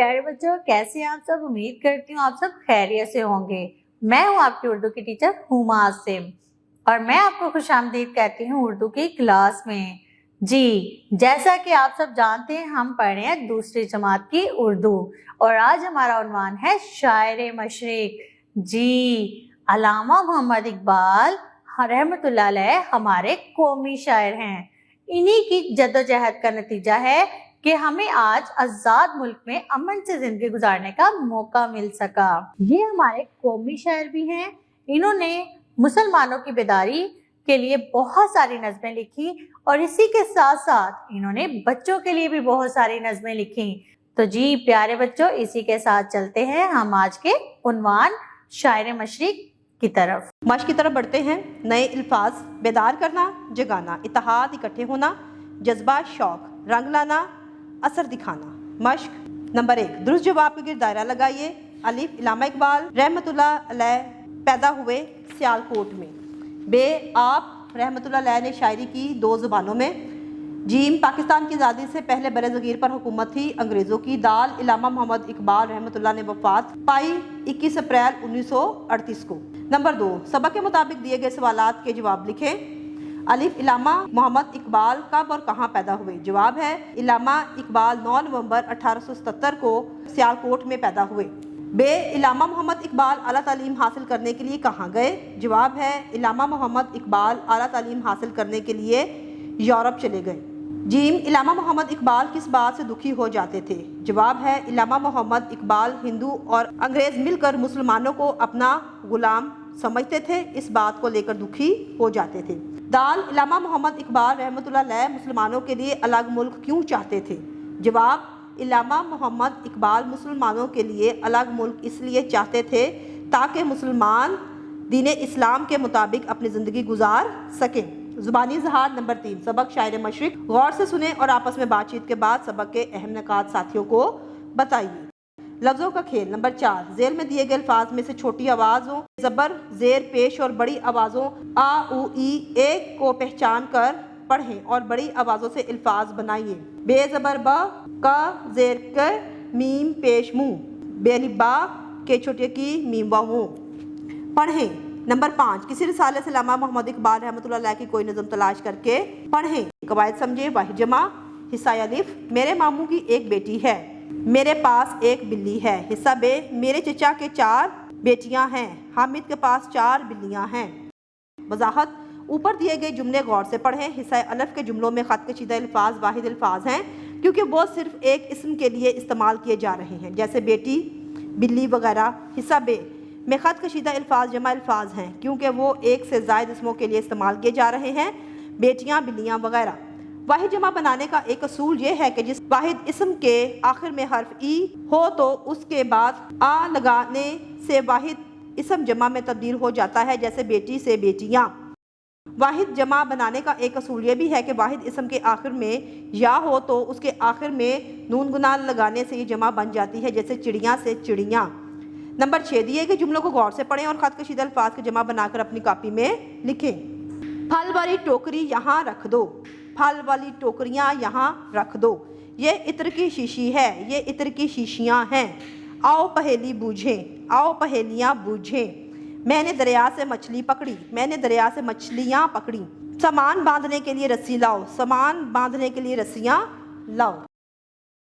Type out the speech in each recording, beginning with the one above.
प्यारे बच्चों, कैसे हैं आप सब। उम्मीद करती हूँ आप सब खैरियत से होंगे। मैं हूँ आपकी उर्दू की टीचर हुमा आसिम और मैं आपको खुशामदीद कहती हूँ उर्दू की क्लास में। जी, जैसा कि आप सब जानते हैं, हम पढ़ रहे हैं दूसरी जमात की उर्दू और आज हमारा उन्वान है शायर मशरिक। जी, अल्लामा मोहम्मद इकबाल रहमतुल्लाह अलैह हमारे कौमी शायर हैं। इन्हीं की जद्दोजहद का नतीजा है कि हमें आज आजाद मुल्क में अमन से जिंदगी गुजारने का मौका मिल सका। ये हमारे कौमी शायर भी हैं। इन्होंने मुसलमानों की बेदारी के लिए बहुत सारी नज़में लिखी और इसी के साथ साथ इन्होंने बच्चों के लिए भी बहुत सारी नज़में लिखी। तो जी प्यारे बच्चों, इसी के साथ चलते हैं हम आज के उन्वान शायर मशरिक की तरफ। मश्क की तरफ बढ़ते हैं। नए अल्फाज: बेदार करना, जगाना, इत्तेहाद, इकट्ठे होना, जज्बा, शौक, रंग लाना, असर दिखाना। मश्क नंबर 1, दुरुस्त जवाब के गिर्द दायरा लगाइए। अलिफ, इल्लामा इकबाल रहमतुल्लाह अलैह पैदा हुए सियालकोट में। बे, आप रहमतुल्लाह अलैह ने शायरी की 2 ज़ुबानों में। जीम, पाकिस्तान की आज़ादी से पहले बरे-ज़गीर पर हुकूमत थी अंग्रेज़ों की। दाल, इल्लामा मोहम्मद इकबाल रहमतुल्लाह ने वफ़ात पाई 21 अप्रैल 1938 को। नंबर 2, सबक के मुताबिक दिए गए सवालात के जवाब लिखें। अलिफ, इल्लामा मोहम्मद इकबाल कब और कहाँ पैदा हुए? जवाब है इल्लामा इकबाल 9 नवंबर 1877 को सियालकोट में पैदा हुए। बे, इल्लामा मोहम्मद इकबाल आला तालीम हासिल करने के लिए कहाँ गए? जवाब है इल्लामा मोहम्मद इकबाल आला तालीम हासिल करने के लिए यूरोप चले गए। जीम, इल्लामा मोहम्मद इकबाल किस बात से दुखी हो जाते थे? जवाब है इल्लामा मोहम्मद इकबाल हिंदू और अंग्रेज मिलकर मुसलमानों को अपना गुलाम समझते थे, इस बात को लेकर दुखी हो जाते थे। दाल, इल्लामा मोहम्मद इकबाल रहमतुल्लाह अलैह मुसलमानों के लिए अलग मुल्क क्यों चाहते थे? जवाब, इल्लामा मोहम्मद इकबाल मुसलमानों के लिए अलग मुल्क इसलिए चाहते थे ताकि मुसलमान दीन इस्लाम के मुताबिक अपनी ज़िंदगी गुजार सकें। ज़ुबानी इज़हार नंबर 3, सबक शायर मशरिक। गौर से सुने और आपस में बातचीत के बाद सबक के अहम निकात साथियों को बताइए। लफ्ज़ों का खेल नंबर 4, ज़ेल में दिए गए अल्फाज में से छोटी आवाज़ों, ज़बर, ज़ेर पेश और बड़ी आवाज़ों आ, उ, ई, एक को पहचान कर पढ़ें और बड़ी आवाज़ों से अल्फाज बनाइए। बे ज़बर ब, क ज़ेर क, मीम पेश मुँह, बेलिबा के छोटे की मीम व मुँह। पढ़ें। नंबर 5, किसी रिसाले से इल्लामा मोहम्मद इकबाल रहमतुल्लाह अलैह की कोई नज़म तलाश करके पढ़ें। कवायद समझे। वाहिद जमा। हिस्सा अलिफ, मेरे मामू की एक बेटी है। मेरे पास एक बिल्ली है। हिस्सा बे, मेरे चचा के 4 बेटियां हैं। हामिद के पास 4 बिल्लियां हैं। वजाहत, ऊपर दिए गए जुमले गौर से पढ़ें। हिस्सा अलफ के जुमलों में ख़त कशीदा अल्फाज वाहिद अल्फाज हैं क्योंकि वो सिर्फ एक इसम के लिए इस्तेमाल किए जा रहे हैं, जैसे बेटी, बिल्ली वगैरह। हिस्सा बे में ख़त कशीदा अल्फाज जमा अल्फाज हैं क्योंकि वो एक से ज़ायद इसमों के लिए इस्तेमाल किए जा रहे हैं, बेटियाँ, बिल्लियाँ वगैरह। वाहिद जमा बनाने का एक असूल ये है कि जिस वाहिद इसम के आखिर में हर्फ ई हो तो उसके बाद आ लगाने से वाहिद इसम जमा में तब्दील हो जाता है, जैसे बेटी से बेटियाँ। वाहिद जमा बनाने का एक असूल ये भी है कि वाहिद इसम के आखिर में या हो तो उसके आखिर में नून गुना लगाने से ये जमा बन जाती है, जैसे चिड़िया से चिड़ियाँ। नंबर 6, दिए गए जुमलों को गौर से पढ़ें और ख़त कशीदा अल्फाज की जमा बनाकर अपनी कॉपी में लिखें। फल वाली टोकरी यहाँ रख दो। फल वाली टोकरियाँ यहाँ रख दो। ये इत्र की शीशी है। ये इत्र की शीशियाँ हैं। आओ पहेली बूझें। आओ पहेलियाँ बूझें। मैंने दरिया से मछली पकड़ी। मैंने दरिया से मछलियाँ पकड़ी। सामान बांधने के लिए रस्सी लाओ। सामान बांधने के लिए रस्सियाँ लाओ।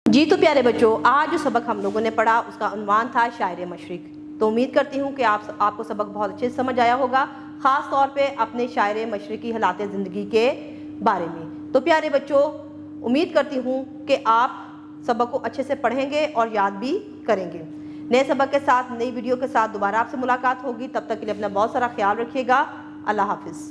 जी तो प्यारे बच्चों, आज जो सबक हम लोगों ने पढ़ा उसका उन्वान था शायर मशरिक। तो उम्मीद करती हूँ कि आपको सबक बहुत अच्छे से समझ आया होगा, ख़ास तौर पे अपने शायर मशरिक की हालात ज़िंदगी के बारे में। तो प्यारे बच्चों, उम्मीद करती हूँ कि आप सबक को अच्छे से पढ़ेंगे और याद भी करेंगे। नए सबक के साथ, नई वीडियो के साथ दोबारा आपसे मुलाकात होगी। तब तक के लिए अपना बहुत सारा ख्याल रखिएगा। अल्लाह हाफिज़।